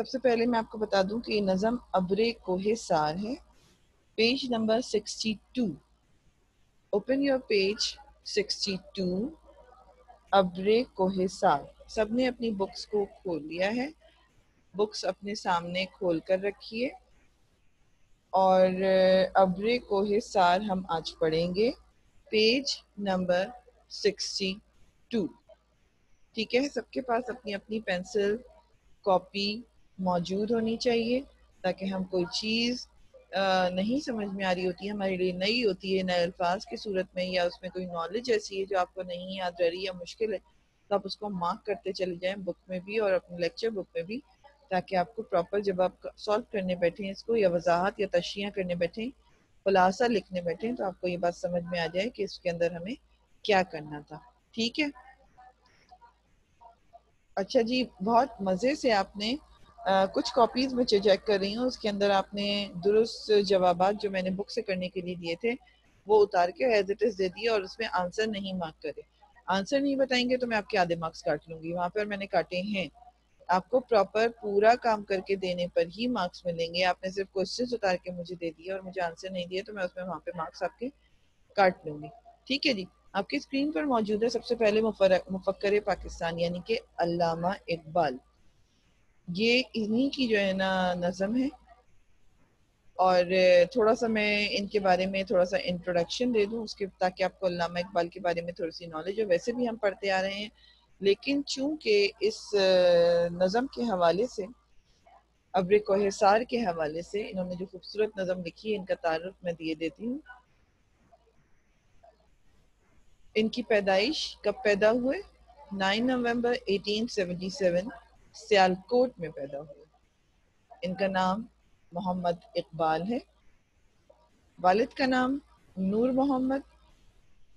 سب سے پہلے میں آپ کو بتا دوں کہ یہ نظم ابر کوہ سار ہے، page number 62. Open your page 62. ابر کوہ سار. سب نے اپنی بکس کو کھول لیا ہے، بکس اپنے سامنے کھول کر رکھیے، اور ابر کوہ سار ہم آج پڑھیں گے، پیج نمبر 62. ٹھیک ہے، سب کے پاس اپنی اپنی پینسل کاپی موجود ہونی چاہیے، تاکہ ہم کوئی چیز نہیں سمجھ میں آ رہی ہوتی ہے، ہمارے لیے نئی ہوتی ہے، نئے الفاظ کی صورت میں، یا اس میں کوئی نالج ایسی ہے جو آپ کو نہیں یاد رہ رہی یا مشکل ہے، تو آپ اس کو مارک کرتے چلے جائیں بک میں بھی اور اپنے لیکچر بک میں بھی، تاکہ آپ کو پراپر جب آپ سالو کرنے بیٹھیں اس کو، یا وضاحت یا تشریح کرنے بیٹھیں، خلاصہ لکھنے بیٹھیں، تو آپ کو یہ بات سمجھ میں آ جائے کہ اس کے اندر ہمیں کیا کرنا تھا. ٹھیک ہے، اچھا جی، بہت مزے سے آپ نے کچھ کاپیز میں چیک کر رہی ہوں، اس کے اندر آپ نے درست جوابات جو میں نے بک سے کرنے کے لیے دیے تھے وہ اتار کے ایز اٹ از دے دیے، اور اس میں آنسر نہیں مارک کرے. آنسر نہیں بتائیں گے تو میں آپ کے آدھے مارکس کاٹ لوں گی، وہاں پر میں نے کاٹے ہیں. آپ کو پراپر پورا کام کر کے دینے پر ہی مارکس ملیں گے. آپ نے صرف کوشچنز اتار کے مجھے دے دیے اور مجھے آنسر نہیں دیے تو میں اس میں وہاں پہ مارکس آپ کے کاٹ لوں گی. ٹھیک ہے جی، آپ کی اسکرین پر موجود ہے سب سے پہلے مفکر پاکستان یعنی کہ علامہ اقبال. یہ انہی کی جو ہے نا نظم ہے، اور تھوڑا سا میں ان کے بارے میں تھوڑا سا انٹروڈکشن دے دوں اس کے، تاکہ آپ کو علامہ اقبال کے بارے میں تھوڑی سی نالج ہو. ویسے بھی ہم پڑھتے آ رہے ہیں، لیکن چونکہ اس نظم کے حوالے سے، ابر کوہ سار کے حوالے سے انہوں نے جو خوبصورت نظم لکھی ہے، ان کا تعارف میں دیے دیتی ہوں. ان کی پیدائش کب پیدا ہوئے؟ 9 نومبر 1877 سیالکوٹ میں پیدا ہوئے. ان کا نام محمد اقبال ہے. والد کا نام نور محمد،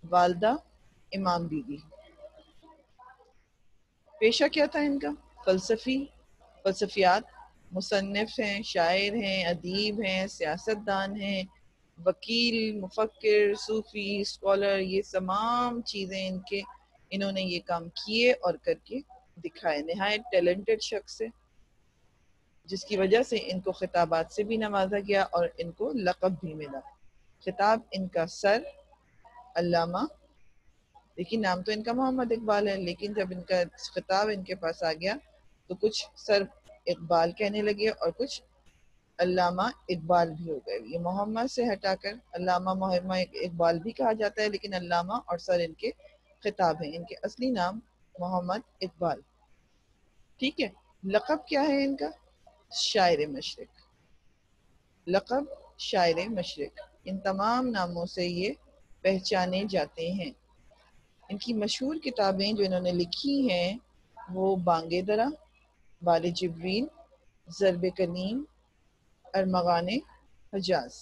والدہ امام بی بی. پیشہ کیا تھا ان کا؟ فلسفیات. مصنف ہیں، شاعر ہیں، ادیب ہیں، سیاستدان ہیں، وکیل، مفکر، صوفی، اسکالر، یہ تمام چیزیں انہوں نے یہ کام کیے اور کر کے دکھائے. نہایت ٹیلنٹڈ شخص ہے، جس کی وجہ سے ان کو خطابات سے بھی نوازا گیا اور ان کو لقب بھی ملا. خطاب ان کا سر علامہ، لیکن نام تو ان کا محمد اقبال ہے، لیکن جب ان کا خطاب ان کے پاس آ گیا تو کچھ سر اقبال کہنے لگے اور کچھ علامہ اقبال بھی ہو گئے. یہ محمد سے ہٹا کر علامہ محمد اقبال بھی کہا جاتا ہے، لیکن علامہ اور سر ان کے خطاب ہیں. ان کے اصلی نام محمد اقبال. ٹھیک ہے، لقب کیا ہے ان کا؟ شاعر مشرق. لقب شاعر مشرق. ان تمام ناموں سے یہ پہچانے جاتے ہیں. ان کی مشہور کتابیں جو انہوں نے لکھی ہیں وہ بانگ درا، بال جبریل، ضرب کلیم، ارمغان حجاز.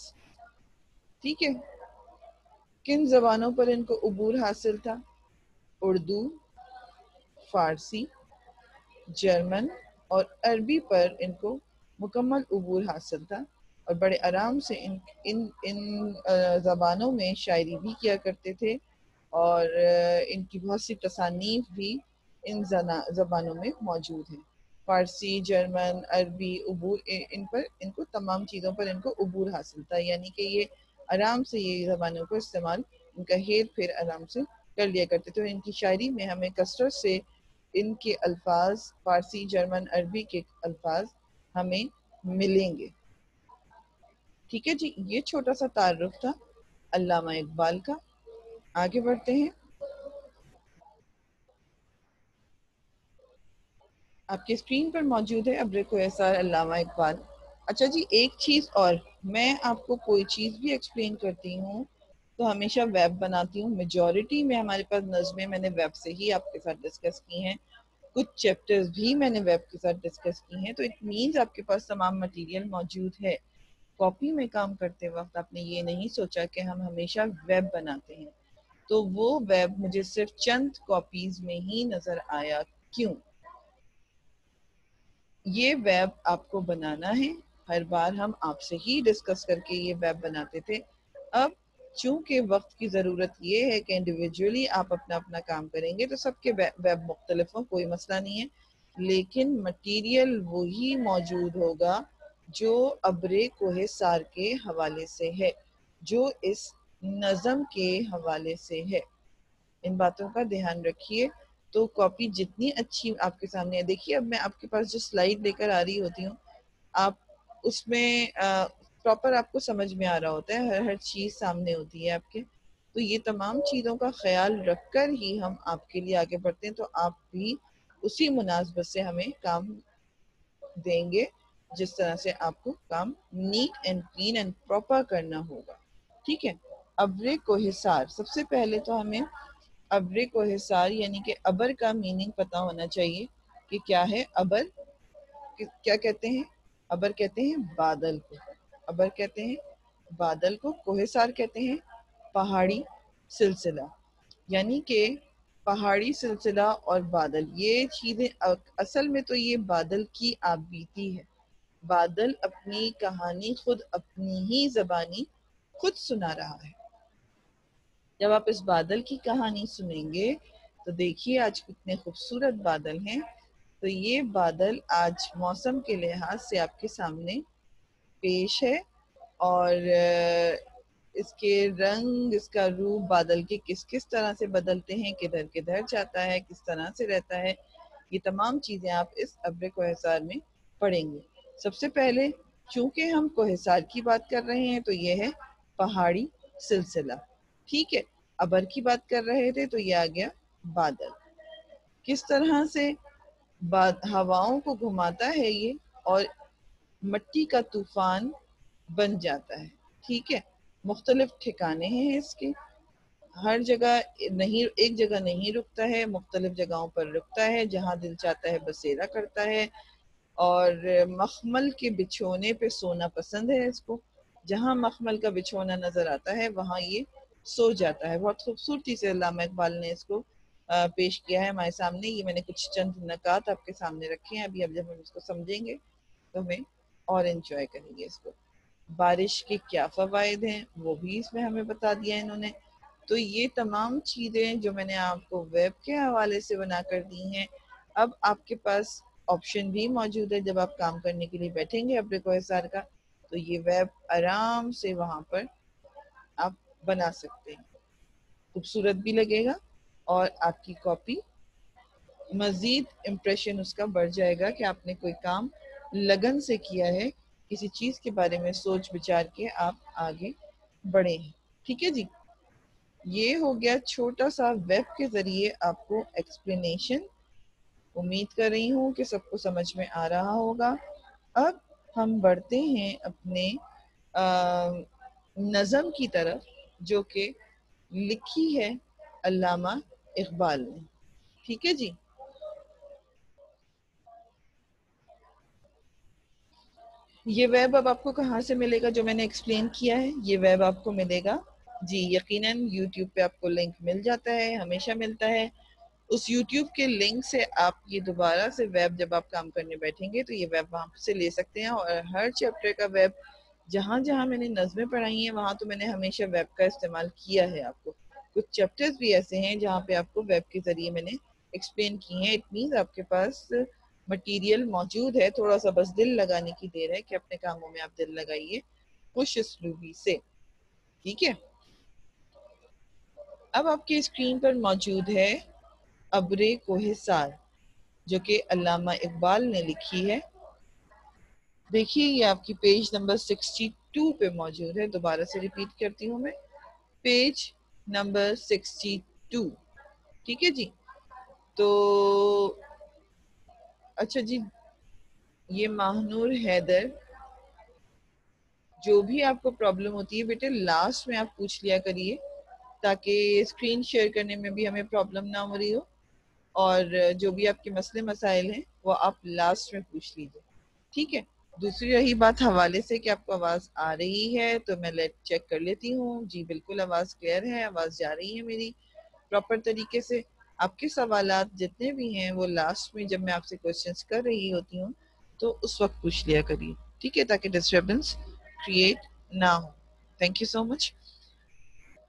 ٹھیک ہے، کن زبانوں پر ان کو عبور حاصل تھا؟ اردو، فارسی، جرمن اور عربی پر ان کو مکمل عبور حاصل تھا، اور بڑے آرام سے ان زبانوں میں شاعری بھی کیا کرتے تھے، اور ان کی بہت سی تصانیف بھی ان زبانوں میں موجود ہیں. فارسی، جرمن، عربی، عبور ان کو تمام چیزوں پر ان کو عبور حاصل تھا، یعنی کہ یہ آرام سے یہ زبانوں کو استعمال، ان کا ہیر پھیر آرام سے کر لیا کرتے تھے. ان کی شاعری میں ہمیں کثرت سے ان کے الفاظ، فارسی، جرمن، عربی کے الفاظ ہمیں ملیں گے. ٹھیک ہے جی، یہ چھوٹا سا تعارف تھا علامہ اقبال کا. آگے بڑھتے ہیں. آپ کی اسکرین پر موجود ہے ابر کوہ سار علامہ اقبال. اچھا جی، ایک چیز اور، میں آپ کو کوئی چیز بھی ایکسپلین کرتی ہوں تو ہمیشہ ویب بناتی ہوں. میجورٹی میں ہمارے پاس نظمیں میں نے ویب سے ہی آپ کے ساتھ ڈسکس کی ہیں، کچھ چیپٹرز بھی میں نے ویب کے ساتھ ڈسکس کی ہیں، تو اٹ مینز آپ کے پاس تمام مٹیریل موجود ہے. کاپی میں کام کرتے وقت آپ نے یہ نہیں سوچا کہ ہم ہمیشہ ویب بناتے ہیں، تو وہ ویب مجھے صرف چند کاپیز میں ہی نظر آیا. کیوں؟ یہ ویب آپ کو بنانا ہے. ہر بار ہم آپ سے ہی ڈسکس کر کے یہ ویب بناتے تھے. اب چونکہ وقت کی ضرورت یہ ہے کہ انڈیویجولی آپ اپنا کام کریں گے تو سب کے ویب مختلف ہوں، کوئی مسئلہ نہیں ہے. لیکن مٹیریل وہی موجود ہوگا جو ابر کوہ سار کے حوالے سے ہے، جو اس نظم کے حوالے سے ہے۔ ان باتوں کا دھیان رکھیے۔ تو کاپی جتنی اچھی آپ کے سامنے ہے، دیکھیے اب میں آپ کے پاس جو سلائیڈ لے کر آ رہی ہوتی ہوں، آپ اس میں پراپر آپ کو سمجھ میں آ رہا ہوتا ہے، ہر چیز سامنے ہوتی ہے آپ کے۔ تو یہ تمام چیزوں کا خیال رکھ کر ہی ہم آپ کے لیے آگے بڑھتے ہیں، تو آپ بھی اسی مناسبت سے ہمیں کام دیں گے جس طرح سے آپ کو کام net and clean and proper کرنا ہوگا، ٹھیک ہے۔ ابر کوہ سار، سب سے پہلے تو ہمیں ابر کوہ سار یعنی کہ ابر کا میننگ پتا ہونا چاہیے کہ کیا ہے ابر۔ کیا کہتے ہیں؟ ابر کہتے ہیں بادل کو، ابر کہتے ہیں بادل کو، کوہ سار کہتے ہیں پہاڑی سلسلہ، یعنی کہ پہاڑی سلسلہ اور بادل، یہ چیزیں اصل میں تو یہ بادل کی آپ بیتی ہے۔ بادل اپنی کہانی خود اپنی ہی زبانی خود سنا رہا ہے۔ جب آپ اس بادل کی کہانی سنیں گے تو دیکھیے آج کتنے خوبصورت بادل ہیں۔ تو یہ بادل آج موسم کے لحاظ سے آپ کے سامنے پیش ہے، اور اس کے رنگ، اس کا روپ، بادل کے کس کس طرح سے بدلتے ہیں، کدھر کدھر جاتا ہے، کس طرح سے رہتا ہے، یہ تمام چیزیں آپ اس ابر کوہ سار میں پڑھیں گے۔ سب سے پہلے چونکہ ہم کوہ سار کی بات کر رہے ہیں تو یہ ہے پہاڑی سلسلہ، ٹھیک ہے۔ ابر کی بات کر رہے تھے تو یہ آ گیا بادل۔ کس طرح سے ہواؤں کو گھماتا ہے یہ اور مٹی کا طوفان بن جاتا ہے، ٹھیک ہے۔ مختلف ٹھکانے ہیں اس کے، ہر جگہ نہیں، ایک جگہ نہیں رکتا ہے، مختلف جگہوں پر رکتا ہے، جہاں دل چاہتا ہے بسیرا کرتا ہے، اور مخمل کے بچھونے پہ سونا پسند ہے اس کو۔ جہاں مخمل کا بچھونا نظر آتا ہے وہاں یہ سو جاتا ہے۔ بہت خوبصورتی سے علامہ اقبال نے اس کو پیش کیا ہے ہمارے سامنے۔ یہ میں نے کچھ چند نکات آپ کے سامنے رکھے ہیں، ابھی اب جب ہم اس کو سمجھیں گے تو ہمیں اور انجوائے کریں گے اس کو۔ بارش کے کیا فوائد ہیں وہ بھی اس میں ہمیں بتا دیا انہوں نے۔ تو یہ تمام چیزیں جو میں نے آپ کو ویب کے حوالے سے بنا کر دی ہیں، اب آپ کے پاس آپشن بھی موجود ہے، جب آپ کام کرنے کے لیے بیٹھیں گے ابر کوہ سار کا تو یہ ویب آرام سے وہاں پر آپ بنا سکتے ہیں، خوبصورت بھی لگے گا، اور آپ کی کاپی مزید امپریشن اس کا بڑھ جائے گا کہ آپ نے کوئی کام لگن سے کیا ہے، کسی چیز کے بارے میں سوچ بچار کے آپ آگے بڑھے ہیں، ٹھیک ہے جی۔ یہ ہو گیا چھوٹا سا ویب کے ذریعے آپ کو ایکسپلینیشن۔ امید کر رہی ہوں کہ سب کو سمجھ میں آ رہا ہوگا۔ اب ہم بڑھتے ہیں اپنے نظم کی طرف، جو کہ لکھی ہے علامہ اقبال نے، ٹھیک ہے جی۔ یہ ویب اب آپ کو کہاں سے ملے گا جو میں نے ایکسپلین کیا ہے؟ یہ ویب آپ کو ملے گا جی یقیناً یوٹیوب پہ آپ کو لنک مل جاتا ہے، ہمیشہ ملتا ہے۔ اس یوٹیوب کے لنک سے آپ یہ دوبارہ سے ویب جب آپ کام کرنے بیٹھیں گے تو یہ ویب وہاں سے لے سکتے ہیں، اور ہر چیپٹر کا ویب جہاں جہاں میں نے نظمیں پڑھائی ہیں وہاں تو میں نے ہمیشہ ویب کا استعمال کیا ہے۔ آپ کو کچھ چیپٹرز بھی ایسے ہیں جہاں پہ آپ کو ویب کے ذریعے میں نے ایکسپلین کی ہیں۔ اٹ مینز آپ کے پاس مٹیریل موجود ہے، تھوڑا سا بس دل لگانے کی دیر ہے کہ اپنے کاموں میں آپ دل لگائیے خوش اسلوبی سے، ٹھیک ہے۔ اب آپ کی اسکرین پر موجود ہے ابر کوہ سار، جو کہ علامہ اقبال نے لکھی ہے۔ دیکھیے یہ آپ کی پیج نمبر 62 پہ موجود ہے، دوبارہ سے ریپیٹ کرتی ہوں میں، پیج نمبر 62، ٹھیک ہے جی۔ تو اچھا جی، یہ ماہنور حیدر، جو بھی آپ کو پرابلم ہوتی ہے بیٹے لاسٹ میں آپ پوچھ لیا کریے، تاکہ اسکرین شیئر کرنے میں بھی ہمیں پرابلم نہ ہو رہی ہو، اور جو بھی آپ کے مسئلے مسائل ہیں وہ آپ لاسٹ میں پوچھ لیجیے، ٹھیک ہے۔ دوسری رہی بات حوالے سے کہ آپ کو آواز آ رہی ہے تو میں چیک کر لیتی ہوں، جی بالکل آواز کلیئر ہے، آواز جا رہی ہے میری پراپر طریقے سے۔ آپ کے سوالات جتنے بھی ہیں وہ لاسٹ میں جب میں آپ سے کوشچنس کر رہی ہوتی ہوں تو اس وقت پوچھ لیا کریے، ٹھیک ہے، تاکہ ڈسٹربنس کریٹ نہ ہو۔ تھینک یو سو مچ۔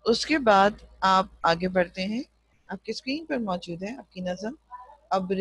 اس کے بعد آپ آگے بڑھتے ہیں، آپ کی اسکرین پر موجود ہے آپ کی نظم ابر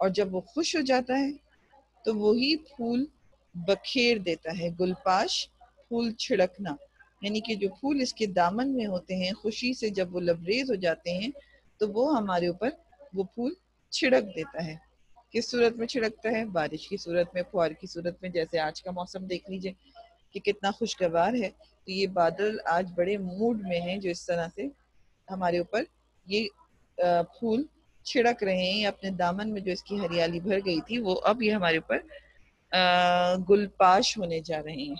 اور جب وہ خوش ہو جاتا ہے تو وہی پھول بکھیر دیتا ہے. گلپاش پھول چھڑکنا، یعنی کہ جو پھول اس کے دامن میں ہوتے ہیں خوشی سے جب وہ لبریز ہو جاتے ہیں تو وہ ہمارے اوپر وہ پھول چھڑک دیتا ہے. کس صورت میں چھڑکتا ہے؟ بارش کی صورت میں، فوار کی صورت میں. جیسے آج کا موسم دیکھ لیجئے کہ کتنا خوشگوار ہے. تو یہ بادل آج بڑے موڈ میں ہیں جو اس طرح سے ہمارے اوپر یہ پھول چھڑک رہے ہیں. اپنے دامن میں جو اس کی ہریالی بھر گئی تھی وہ اب یہ ہمارے اوپر گل پاش ہونے جا رہے ہیں.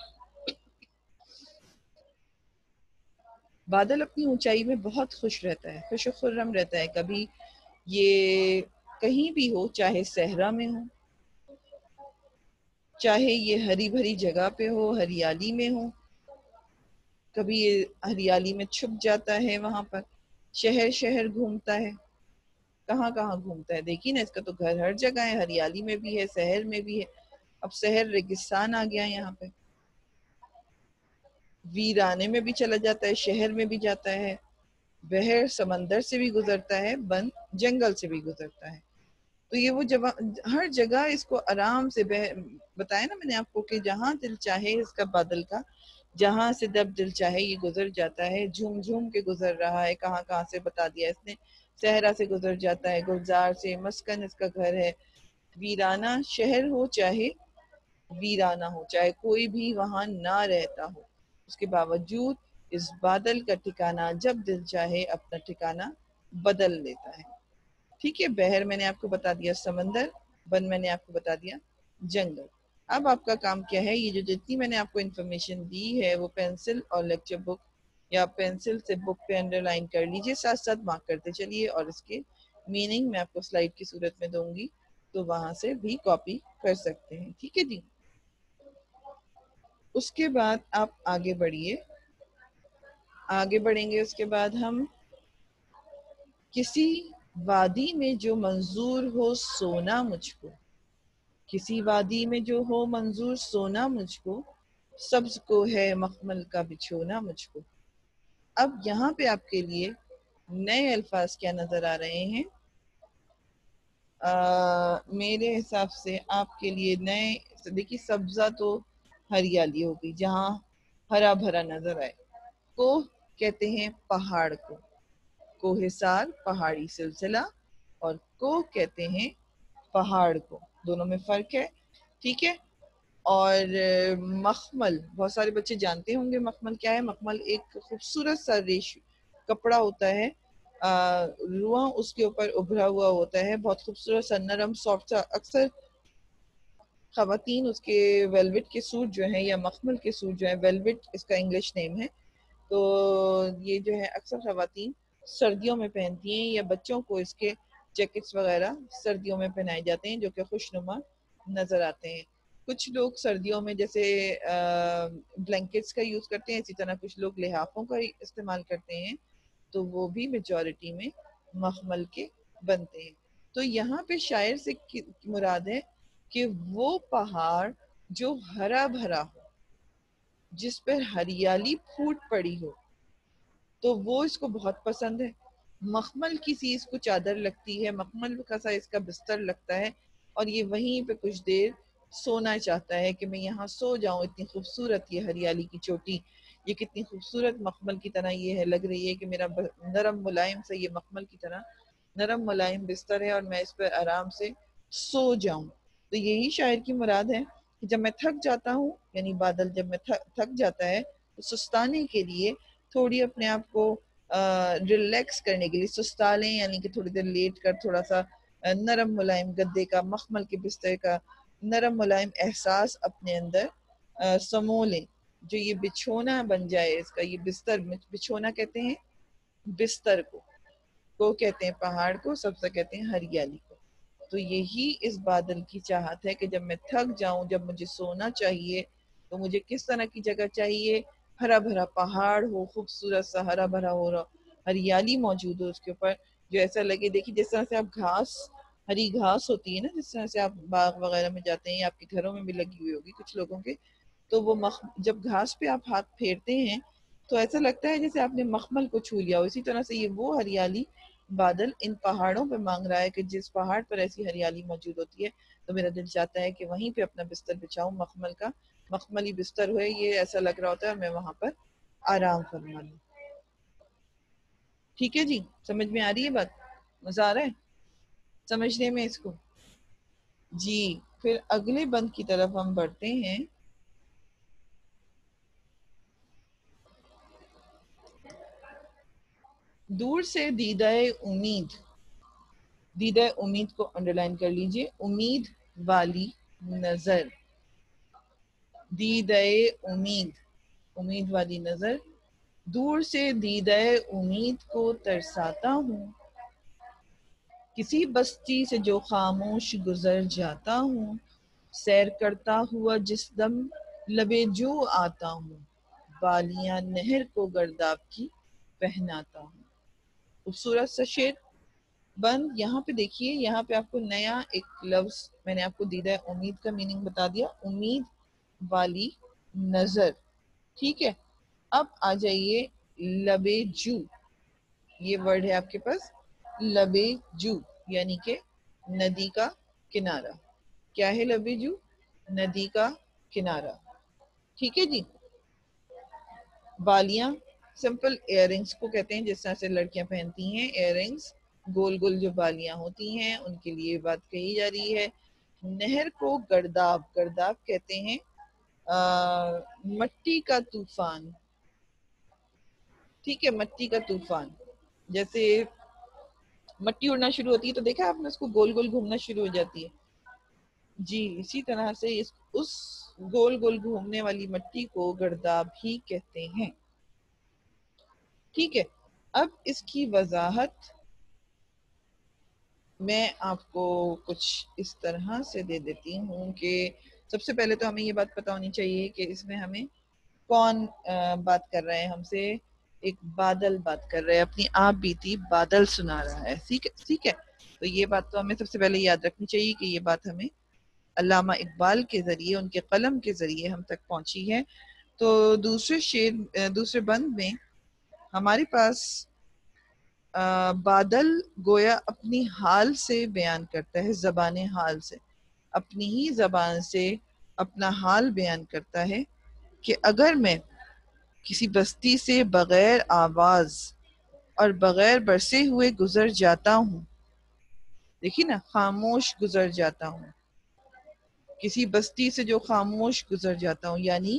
بادل اپنی اونچائی میں بہت خوش رہتا ہے، خوش و خرم رہتا ہے. کبھی یہ کہیں بھی ہو، چاہے صحرا میں ہو، چاہے یہ ہری بھری جگہ پہ ہو، ہریالی میں ہو، کبھی یہ ہریالی میں چھپ جاتا ہے وہاں پر. شہر شہر گھومتا ہے، کہاں کہاں گھومتا ہے. دیکھیے نا، اس کا تو گھر ہر جگہ ہے، ہریالی میں بھی ہے، شہر میں بھی ہے. اب شہر ریگستان آ گیا یہاں پہ. ویرانے میں بھی چلا جاتا ہے، شہر میں بھی جاتا ہے، بحر سمندر سے بھی گزرتا ہے، بند جنگل سے بھی گزرتا ہے. تو یہ وہ جگہ، ہر جگہ اس کو آرام سے بتایا نا میں نے آپ کو کہ جہاں دل چاہے اس کا بادل کا، جہاں سے جب دل چاہے یہ گزر جاتا ہے. جھوم جھوم کے گزر رہا ہے. کہاں کہاں سے بتا دیا اس نے. صحرا سے گزر جاتا ہے، گلزار سے. مسکن اس کا گھر ہے. ویرانہ شہر ہو چاہے ویرانہ ہو، چاہے کوئی بھی وہاں نہ رہتا ہو، اس کے باوجود اس بادل کا ٹھکانہ جب دل چاہے اپنا ٹھکانہ بدل لیتا ہے. ٹھیک ہے. بحر میں نے آپ کو بتا دیا، سمندر. بن میں نے آپ کو بتا دیا جنگل. اب آپ کا کام کیا ہے، یہ جو جتنی میں نے آپ کو انفارمیشن دی ہے وہ پینسل اور لیکچر بک یا پینسل سے بک پہ انڈر لائن کر لیجئے، ساتھ ساتھ مارک کرتے چلیے، اور اس کے میننگ میں آپ کو سلائیڈ کی صورت میں دوں گی تو وہاں سے بھی کاپی کر سکتے ہیں. ٹھیک ہے جی. اس کے بعد آپ آگے بڑھیے. آگے بڑھیں گے اس کے بعد ہم کسی وادی میں جو منظور ہو سونا مجھ کو، کسی وادی میں جو ہو منظور سونا مجھ کو، سبز کو ہے مخمل کا بچھونا مجھ کو. اب یہاں پہ آپ کے لیے نئے الفاظ کیا نظر آ رہے ہیں؟ میرے حساب سے آپ کے لیے نئے، دیکھیے سبزہ تو ہریالی ہوگی جہاں ہرا بھرا نظر آئے. کوہ کہتے ہیں پہاڑ کو، کوہ سار پہاڑی سلسلہ، اور کوہ کہتے ہیں پہاڑ کو. دونوں میں فرق ہے. ٹھیک ہے. اور مخمل، بہت سارے بچے جانتے ہوں گے مخمل کیا ہے. مخمل ایک خوبصورت سا کپڑا ہوتا ہے، رواں اس کے اوپر ابھرا ہوا ہوتا ہے، بہت خوبصورت سا نرم سافٹ سا. اکثر خواتین اس کے ویلوٹ کے سوٹ جو ہیں یا مخمل کے سوٹ جو ہیں، ویلوٹ اس کا انگلش نیم ہے، تو یہ جو ہے اکثر خواتین سردیوں میں پہنتی ہیں، یا بچوں کو اس کے جیکٹس وغیرہ سردیوں میں پہنائے جاتے ہیں جو کہ خوشنما نظر آتے ہیں. کچھ لوگ سردیوں میں جیسے بلینکٹس کا یوز کرتے ہیں، اسی طرح کچھ لوگ لحافوں کا استعمال کرتے ہیں، تو وہ بھی میجورٹی میں مخمل کے بنتے ہیں. تو یہاں پہ شاعر سے مراد ہے کہ وہ پہاڑ جو ہرا بھرا ہو، جس پر ہریالی پھوٹ پڑی ہو، تو وہ اس کو بہت پسند ہے. مخمل کی سی اس کو چادر لگتی ہے، مخمل کا سا اس کا بستر لگتا ہے، اور یہ وہیں پہ کچھ دیر سونا چاہتا ہے کہ میں یہاں سو جاؤں. اتنی خوبصورت یہ ہریالی کی چوٹی، یہ کتنی خوبصورت مخمل کی طرح یہ ہے، لگ رہی ہے کہ میرا نرم ملائم سے یہ مخمل کی طرح نرم ملائم بستر ہے اور میں اس پر آرام سے سو جاؤں. تو یہی شاعر کی مراد ہے کہ جب میں تھک جاتا ہوں، یعنی بادل جب میں تھک جاتا ہے تو سستانے کے لیے تھوڑی اپنے آپ کو ریلیکس کرنے کے لیے سستا لیں، یعنی کہ تھوڑی دیر لیٹ کر تھوڑا سا نرم ملائم گدے کا، مخمل کے بستر کا نرم ملائم احساس اپنے اندر سمو لیں، جو یہ بچھونا بن جائے اس کا. یہ بستر، بچھونا کہتے ہیں بستر کو کہتے ہیں پہاڑ کو، سبزہ کہتے ہیں ہریالی کو. تو یہی اس بادل کی چاہت ہے کہ جب میں تھک جاؤں، جب مجھے سونا چاہیے، تو مجھے کس طرح کی جگہ چاہیے؟ ہرا بھرا پہاڑ ہو، خوبصورت سا ہرا بھرا ہو رہا، ہریالی موجود ہو اس کے اوپر، جو ایسا لگے. دیکھیے جس طرح سے آپ گھاس، ہری گھاس ہوتی ہے نا، جس طرح سے آپ باغ وغیرہ میں جاتے ہیں، یا آپ کے گھروں میں بھی لگی ہوئی ہوگی کچھ لوگوں کے، تو وہ جب گھاس پہ آپ ہاتھ پھیرتے ہیں تو ایسا لگتا ہے جیسے آپ نے مخمل کو چھو لیا ہو. اسی طرح سے یہ وہ ہریالی بادل ان پہاڑوں پہ مانگ رہا ہے کہ جس پہاڑ پر ایسی ہریالی موجود ہوتی ہے تو میرا دل چاہتا ہے کہ وہیں پہ اپنا بستر بچھاؤں، مخمل کا مخملی بستر ہوئے، یہ ایسا لگ رہا ہوتا ہے اور میں وہاں پر آرام فرما لوں۔ ٹھیک ہے جی، سمجھ میں آ رہی ہے بات؟ مزہ آ رہا ہے سمجھنے میں اس کو؟ جی، پھر اگلے بند کی طرف ہم بڑھتے ہیں۔ دور سے دیدہ امید، دیدہ امید کو انڈر لائن کر لیجئے، امید والی نظر، دیدہ امید، امید والی نظر، دور سے دیدہ امید کو ترساتا ہوں، کسی بستی سے جو خاموش گزر جاتا ہوں، سیر کرتا ہوا جس دم لبے جو آتا ہوں، بالیاں نہر کو گرداب کی پہناتا ہوں۔ خوبصورت سا شعر بند۔ یہاں پہ دیکھیے، یہاں پہ آپ کو نیا ایک لفظ میں نے آپ کو دیدہ امید کا میننگ بتا دیا، امید والی نظر، ٹھیک ہے۔ اب آ جائیے لبے جو، یہ ورڈ ہے آپ کے پاس لبے جو، یعنی کہ ندی کا کنارہ۔ کیا ہے لبے جو؟ ندی کا کنارہ، ٹھیک ہے جی۔ بالیاں، سمپل ایئر رنگز کو کہتے ہیں، جس طرح سے لڑکیاں پہنتی ہیں ایئر رنگز، گول گول جو بالیاں ہوتی ہیں ان کے لیے بات کہی جا رہی ہے۔ نہر کو گرداب، گرداب کہتے ہیں مٹی کا طوفان، ٹھیک ہے، مٹی کا طوفان۔ جیسے مٹی اڑنا شروع ہوتی ہے تو دیکھا آپ نے، اس کو گول گول گھومنا شروع ہو جاتی ہے، جی اسی طرح سے اس گول گول گھومنے والی مٹی کو گرداب ہی کہتے ہیں، ٹھیک ہے۔ اب اس کی وضاحت میں آپ کو کچھ اس طرح سے دے دیتی ہوں کہ سب سے پہلے تو ہمیں یہ بات پتہ ہونی چاہیے کہ اس میں ہمیں کون بات کر رہے ہیں ہم سے، ایک بادل بات کر رہے ہیں، اپنی آپ بیتی بادل سنا رہا ہے، ٹھیک ہے۔ تو یہ بات تو ہمیں سب سے پہلے یاد رکھنی چاہیے کہ یہ بات ہمیں علامہ اقبال کے ذریعے، ان کے قلم کے ذریعے ہم تک پہنچی ہے۔ تو دوسرے بند میں ہمارے پاس بادل گویا اپنی حال سے بیان کرتا ہے، زبان حال سے، اپنی ہی زبان سے اپنا حال بیان کرتا ہے کہ اگر میں کسی بستی سے بغیر آواز اور بغیر برسے ہوئے گزر جاتا ہوں، دیکھیے نا، خاموش گزر جاتا ہوں، کسی بستی سے جو خاموش گزر جاتا ہوں، یعنی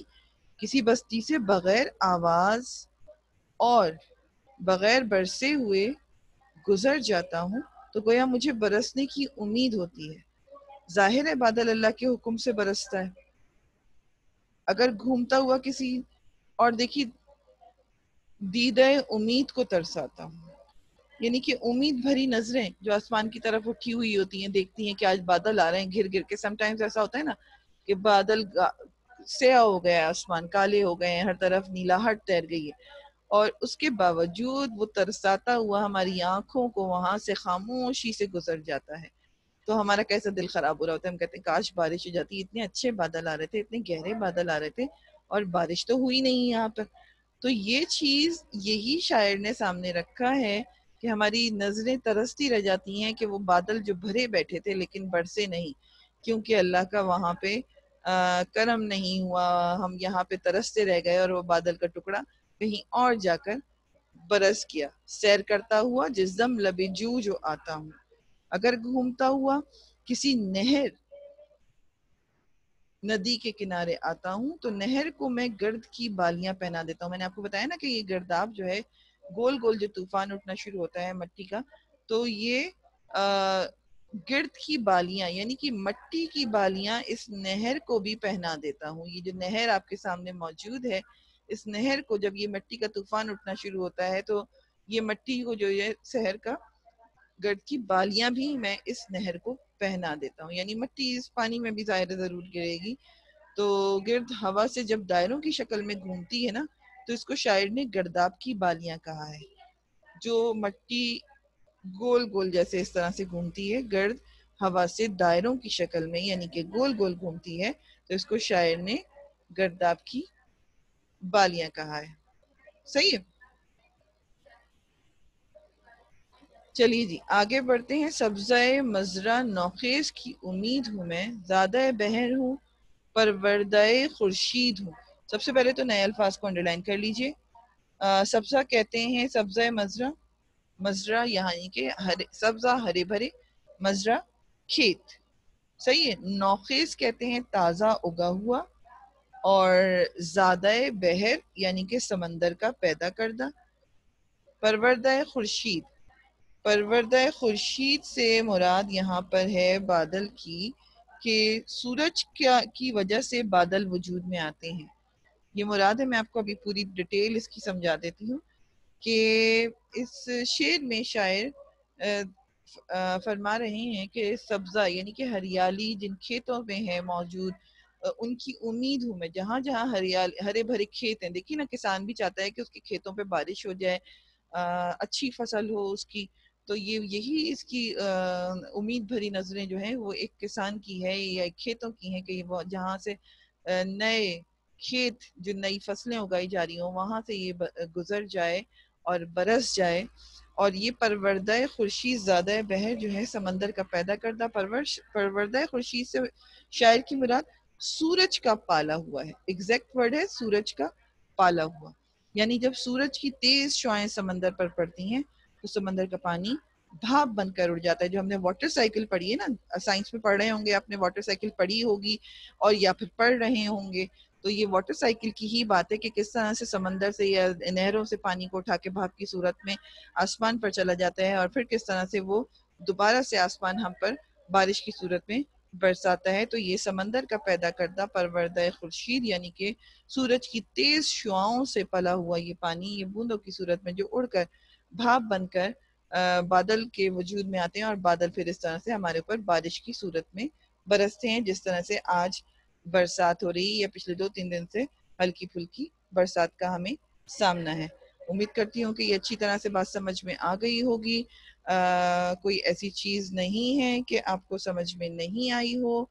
کسی بستی سے بغیر آواز اور بغیر برسے ہوئے گزر جاتا ہوں تو گویا مجھے برسنے کی امید ہوتی ہے۔ ظاہر ہے بادل اللہ کے حکم سے برستا ہے۔ اگر گھومتا ہوا کسی، اور دیکھیے دیدہ امید کو ترساتا ہوں، یعنی کہ امید بھری نظریں جو آسمان کی طرف اٹھی ہوئی ہوتی ہیں، دیکھتی ہیں کہ آج بادل آ رہے ہیں گر گر کے۔ سم ٹائمز ایسا ہوتا ہے نا کہ بادل سیاہ ہو گیا ہے، آسمان کالے ہو گئے ہیں، ہر طرف نیلاہٹ تیر گئی ہے، اور اس کے باوجود وہ ترساتا ہوا ہماری آنکھوں کو وہاں سے خاموشی سے گزر جاتا ہے، تو ہمارا کیسا دل خراب ہو رہا ہوتا ہے، ہم کہتے ہیں کاش بارش ہو جاتی، اتنے اچھے بادل آ رہے تھے، اتنے گہرے بادل آ رہے تھے، اور بارش تو ہوئی نہیں یہاں پر۔ تو یہ چیز یہی شاعر نے سامنے رکھا ہے کہ ہماری نظریں ترستی رہ جاتی ہیں کہ وہ بادل جو بھرے بیٹھے تھے لیکن برسے نہیں، کیونکہ اللہ کا وہاں پہ کرم نہیں ہوا، ہم یہاں پہ ترستے رہ گئے اور وہ بادل کا ٹکڑا کہیں اور جا کر برس گیا۔ سیر کرتا ہوا جس دم لبِ جو آتا ہوں، اگر گھومتا ہوا کسی نہر، ندی کے کنارے آتا ہوں تو نہر کو میں گرد کی بالیاں پہنا دیتا ہوں۔ میں نے آپ کو بتایا نا کہ یہ گرداب جو ہے، گول گول جو طوفان اٹھنا شروع ہوتا ہے مٹی کا، تو یہ گرد کی بالیاں، یعنی کہ مٹی کی بالیاں اس نہر کو بھی پہنا دیتا ہوں۔ یہ جو نہر آپ کے سامنے موجود ہے، اس نہر کو جب یہ مٹی کا طوفان اٹھنا شروع ہوتا ہے تو یہ مٹی کو جو یہ شہر کا گرد کی بالیاں بھی میں اس نہر کو پہنا دیتا ہوں، یعنی مٹی اس پانی میں بھی ظاہر ضرور گرے گی، تو گرد ہوا سے جب دائروں کی شکل میں گھومتی ہے نا، تو اس کو شاعر نے گرداب کی بالیاں کہا ہے۔ جو مٹی گول گول جیسے اس طرح سے گھومتی ہے گرد ہوا سے دائروں کی شکل میں، یعنی کہ گول گول گھومتی ہے، تو اس کو شاعر نے گرداب کی بالیاں کہا ہے۔ صحیح ہے؟ چلیے جی آگے بڑھتے ہیں. سبزۂ مزرع نوخیز کی امید ہوں میں، زیادہ بہر ہوں پروردہ خورشید ہوں. سب سے پہلے تو نئے الفاظ کو انڈرلائن کر لیجئے. سبزہ کہتے ہیں سبزۂ مزرع، مزرع یعنی کہ سبزہ ہرے بھرے، مزرع کھیت، صحیح ہے. نوخیز کہتے ہیں تازہ اگا ہوا، اور زادہ بحر یعنی کہ سمندر کا پیدا کردہ. پروردہ خورشید، پروردہ خورشید سے مراد یہاں پر ہے بادل کی، کہ سورج کی وجہ سے بادل وجود میں آتے ہیں. یہ مراد ہے. میں آپ کو ابھی پوری ڈیٹیل اس کی سمجھا دیتی ہوں کہ اس شعر میں شاعر فرما رہے ہیں کہ سبزہ یعنی کہ ہریالی جن کھیتوں میں ہے موجود، ان کی امید ہوں میں. جہاں جہاں ہرے بھرے کھیت ہیں، دیکھیے نا کسان بھی چاہتا ہے کہ اس کے کھیتوں پہ بارش ہو جائے، اچھی فصل ہو اس کی. تو یہی اس کی امید بھری نظریں جو ہیں وہ ایک کسان کی ہے یا ایک کھیتوں کی ہیں، کہ وہ جہاں سے نئے کھیت، جو نئی فصلیں اگائی جا رہی ہوں وہاں سے یہ گزر جائے اور برس جائے. اور یہ پروردہ خورشید زادہ بحر جو ہے سمندر کا پیدا کردہ. پروردہ خورشید سے شاعر کی مراد سورج کا پالا ہوا ہے. ایگزیکٹ ورڈ ہے سورج کا پالا ہوا. یعنی جب سورج کی تیز شعائیں سمندر پر پڑتی ہیں تو سمندر کا پانی بھاپ بن کر اڑ جاتا ہے. جو ہم نے واٹر سائیکل پڑھی ہے نا، سائنس میں پڑھ رہے ہوں گے آپ نے، واٹر سائیکل پڑھی ہوگی اور یا پھر پڑھ رہے ہوں گے. تو یہ واٹر سائیکل کی ہی بات ہے کہ کس طرح سے سمندر سے یا نہروں سے پانی کو اٹھا کے بھاپ کی صورت میں آسمان پر چلا جاتا ہے، اور پھر کس طرح سے وہ دوبارہ سے آسمان ہم پر بارش کی صورت میں برساتا ہے. تو یہ سمندر کا پیدا کردہ پروردہ خورشید یعنی کہ سورج کی تیز شعاؤں سے پلا ہوا یہ پانی، یہ بوندوں کی صورت میں جو اڑ کر بھاپ بن کر بادل کے وجود میں آتے ہیں، اور بادل پھر اس طرح سے ہمارے اوپر بارش کی صورت میں برستے ہیں. جس طرح سے آج برسات ہو رہی ہے یا پچھلے 2-3 دن سے ہلکی پھلکی برسات کا ہمیں سامنا ہے. امید کرتی ہوں کہ یہ اچھی طرح سے بات سمجھ میں آ گئی ہوگی. کوئی ایسی چیز نہیں ہے کہ آپ کو سمجھ میں نہیں آئی ہو.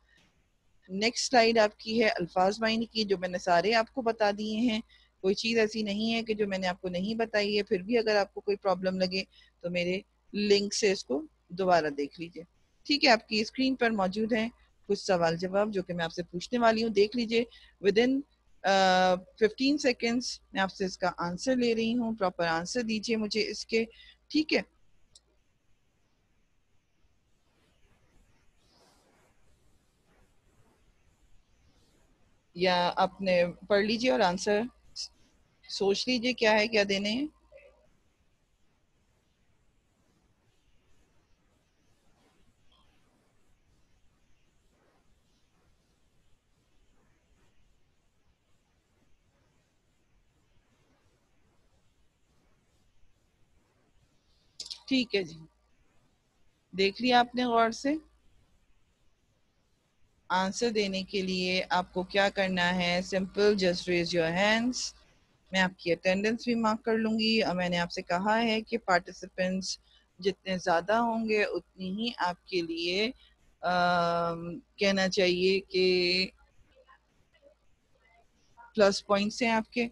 نیکسٹ سلائیڈ آپ کی ہے الفاظ معنی کی، جو میں نے سارے آپ کو بتا دیے ہیں. کوئی چیز ایسی نہیں ہے کہ جو میں نے آپ کو نہیں بتائی ہے. پھر بھی اگر آپ کو کوئی پرابلم لگے تو میرے لنک سے اس کو دوبارہ دیکھ لیجئے. ٹھیک ہے، آپ کی اسکرین پر موجود ہیں کچھ سوال جواب جو کہ میں آپ سے پوچھنے والی ہوں. دیکھ لیجئے. ودن 15 سیکنڈز میں آپ سے اس کا آنسر لے رہی ہوں. پراپر آنسر دیجئے مجھے اس کے. ٹھیک ہے، یا آپ نے پڑھ لیجئے اور آنسر سوچ لیجئے کیا ہے، کیا دینے ہیں. ٹھیک ہے جی، دیکھ لیا آپ نے غور سے. آنسر دینے کے لیے آپ کو کیا کرنا ہے، simple just raise your hands. میں آپ کی اٹینڈنس بھی مارک کر لوں گی، اور میں نے آپ سے کہا ہے کہ پارٹیسپینٹس جتنے زیادہ ہوں گے اتنی ہی آپ کے لیے کہنا چاہیے کہ پلس پوائنٹس ہیں آپ کے.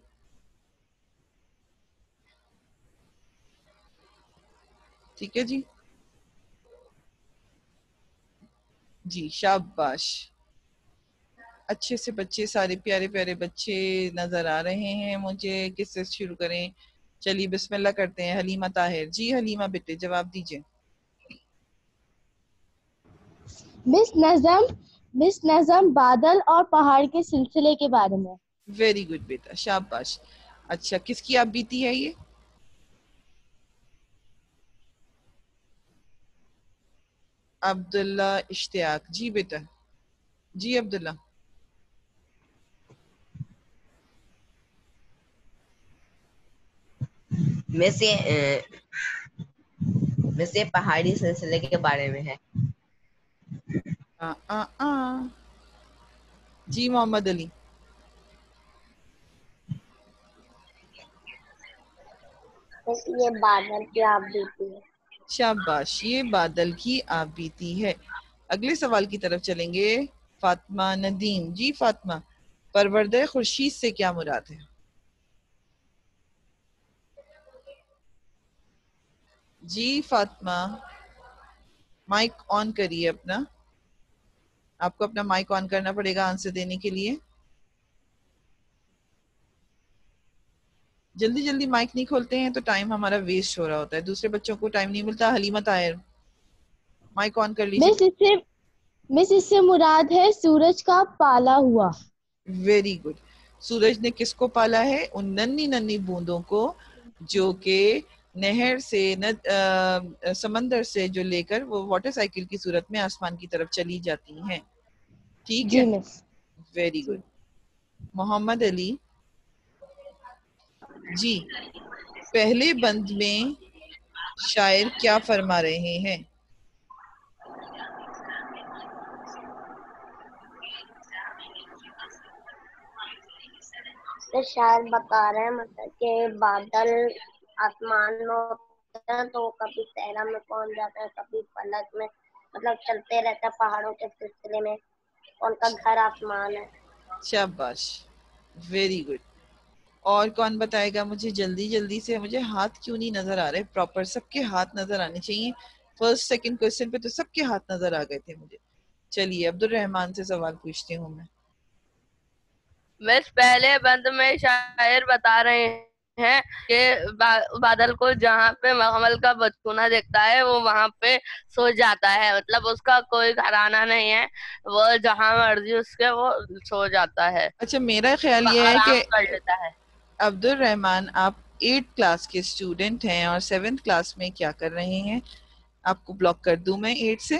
ٹھیک ہے جی، جی شاباش. اچھے سے بچے، سارے پیارے پیارے بچے نظر آ رہے ہیں مجھے. کس سے شروع کریں؟ چلیے بسم اللہ کرتے ہیں. حلیمہ طاہر جی، حلیمہ بیٹے جواب دیجئے. مس نظم بادل اور پہاڑ کے سلسلے کے بارے میں. ویری گڈ بیٹا، شاباش. اچھا، کس کی آپ بیتی ہے یہ؟ عبداللہ اشتیاق جی بیٹا. جی عبداللہ. میں سے پہاڑی سلسلے کے بارے میں ہے. جی محمد علی. یہ بادل کی آپ دیتی ہے. شاباش، یہ بادل کی آپ بیتی ہے. اگلے سوال کی طرف چلیں گے. فاطمہ ندیم جی. فاطمہ، پروردہ خورشید سے کیا مراد ہے؟ جی فاطمہ مائک آن کریے اپنا, آپ کو اپنا مائک آن کرنا پڑے گا آنسر دینے کے لیے. جلدی جلدی مائک نہیں کھولتے ہیں تو ٹائم ہمارا ویسٹ ہو رہا ہوتا ہے, دوسرے بچوں کو ٹائم نہیں ملتا. حلیمہ طاہر مائک آن کر لیجیے. مس اس سے مراد ہے سورج کا پالا ہوا. Very good. سورج نے کس کو پالا ہے؟ ان ننھی ننھی بوندوں کو جو کہ نہر سے سمندر سے جو لے کر وہ واٹر سائیکل کی صورت میں آسمان کی طرف چلی جاتی ہیں. ٹھیک ہے, جی مس. Very good. محمد علی جی, پہلے بند میں شاعر کیا فرما رہے ہیں؟ شاید بتا رہے ہیں مطلب کہ بادل آسمان میں ہوتا ہے تو کبھی صحرا میں پہنچ جاتا ہے, کبھی فلک میں, مطلب چلتے رہتا ہے پہاڑوں کے سلسلے میں, ان کا گھر آسمان ہے. شاباش, ویری گڈ. اور کون بتائے گا مجھے جلدی جلدی سے؟ مجھے ہاتھ کیوں نہیں نظر آ رہے پراپر؟ سب کے ہاتھ نظر آنے چاہیے. فرسٹ سیکنڈ کوسچن پہ تو سب کے ہاتھ نظر آ گئے تھے مجھے. چلیے عبد الرحمان سے سوال پوچھتی ہوں میں. بس پہلے بند میں شاعر بتا رہے ہیں کہ بادل کو جہاں پہ مخمل کا بچگنا دیکھتا ہے وہ وہاں پہ سو جاتا ہے, مطلب اس کا کوئی گھرانہ نہیں ہے, وہ جہاں مرضی اس کے وہ سو جاتا ہے, اچھا, میرا خیال یہ ہے آرام کہ کر لیتا ہے. عبد الرحمان آپ 8 کلاس کے اسٹوڈنٹ ہیں اور 7th کلاس میں کیا کر رہے ہیں؟ آپ کو بلاک کر دوں میں 8 سے؟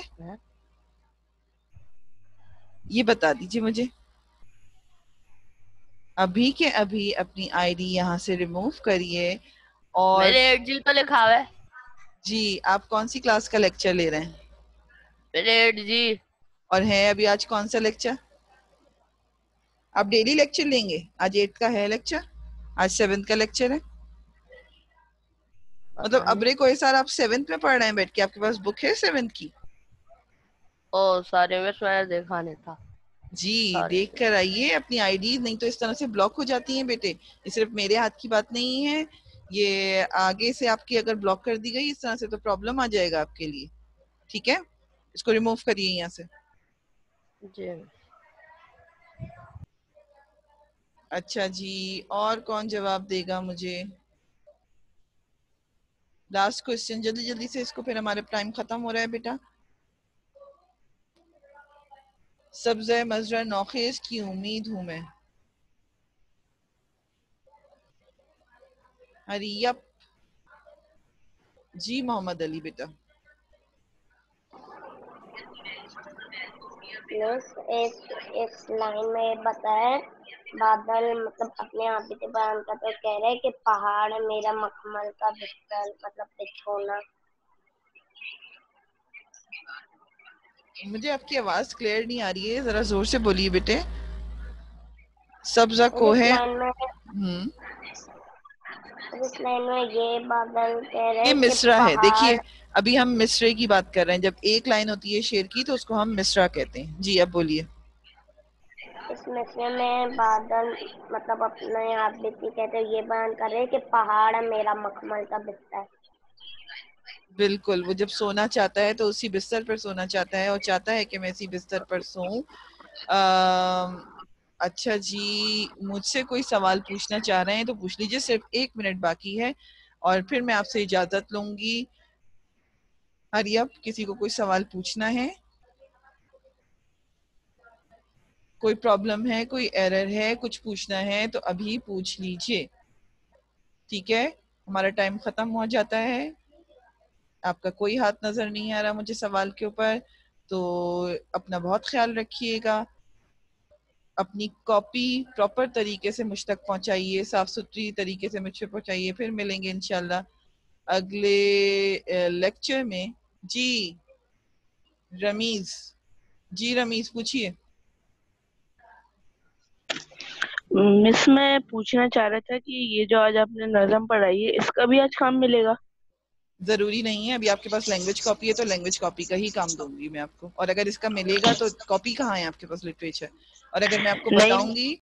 یہ بتا دیجیے مجھے. ابھی کے ابھی اپنی آئی ڈی یہاں سے ریموو کریے. اور میرے 8 جی تو لکھا ہوا ہے. جی, آپ کون سی کلاس کا لیکچر لے رہے ہیں؟ میرے 8 جی. اور ہے ابھی آج کون سا لیکچر؟ آپ ڈیلی لیکچر لیں گے؟ آج 8 کا ہے لیکچر, آج 7 کا لیکچر ہے. مطلب ابرے کوئی سار آپ 7th میں پڑھ رہے ہیں بیٹھ کے؟ آپ کے پاس بک ہے 7th کی؟ او سارے میں دیکھا نہیں تھا. جی, دیکھ کر آئیے اپنی آئی ڈی, نہیں تو اس طرح سے بلاک ہو جاتی ہیں بیٹے. یہ صرف میرے ہاتھ کی بات نہیں ہے, یہ آگے سے آپ کی اگر بلاک کر دی گئی اس طرح سے تو پرابلم آ جائے گا آپ کے لیے. ٹھیک ہے, اس کو ریموو کریے یہاں سے. جی. اچھا جی, اور کون جواب دے گا مجھے؟ لاسٹ کوسچن جلدی جلدی سے, اس کو پھر ہمارا ٹائم ختم ہو رہا ہے بیٹا. سبزہ مزرعہ نوخیز کی امید ہوں میں. ہری اپ. جی محمد علی بیٹا. اس لائن میں بتایا بادل مطلب اپنے آپ ہی بیان کرتے ہوئے کہہ رہے کہ پہاڑ میرا مخمل کا بستر, مطلب بچھونا. مجھے آپ کی آواز کلیئر نہیں آ رہی ہے, ذرا زور سے بولیے بیٹے. سبزہ کو اس ہے. لائن میں یہ بادل کہہ یہ رہے کہ مصرع ہے. پہاڑ, دیکھیے ابھی ہم مصرعے کی بات کر رہے ہیں, جب ایک لائن ہوتی ہے شعر کی تو اس کو ہم مصرع کہتے ہیں. جی اب بولیے. اس مصرے میں بادل مطلب اپنے آپ بھی کہتے ہیں, یہ بیان کر رہے کہ پہاڑ میرا مخمل کا بستر. بالکل, وہ جب سونا چاہتا ہے تو اسی بستر پر سونا چاہتا ہے, اور چاہتا ہے کہ میں اسی بستر پر سوؤں. اچھا جی, مجھ سے کوئی سوال پوچھنا چاہ رہے ہیں تو پوچھ لیجیے, صرف 1 منٹ باقی ہے اور پھر میں آپ سے اجازت لوں گی. ہری اب, کسی کو کوئی سوال پوچھنا ہے؟ کوئی پرابلم ہے, کوئی ایرر ہے, کچھ پوچھنا ہے تو ابھی پوچھ لیجیے. ٹھیک ہے, ہمارا ٹائم ختم ہو جاتا ہے. آپ کا کوئی ہاتھ نظر نہیں آ رہا مجھے سوال کے اوپر, تو اپنا بہت خیال رکھیے گا. اپنی کاپی پراپر طریقے سے مجھ تک پہنچائیے, صاف ستھری طریقے سے مجھ پہ پہنچائیے. پھر ملیں گے انشاءاللہ اگلے لیکچر میں. جی رمیز, جی رمیز پوچھیے. مس میں پوچھنا چاہ رہا تھا کہ یہ جو آج آپ نے نظم پڑھائی ہے اس کا بھی آج کام ملے گا؟ ضروری نہیں ہے, ابھی آپ کے پاس لینگویج کاپی ہے تو لینگویج کاپی کا ہی کام دوں گی میں آپ کو. اور اگر اس کا ملے گا تو کاپی کہاں ہے آپ کے پاس لٹریچر؟ اور اگر میں آپ کو نہیں بتاؤں گی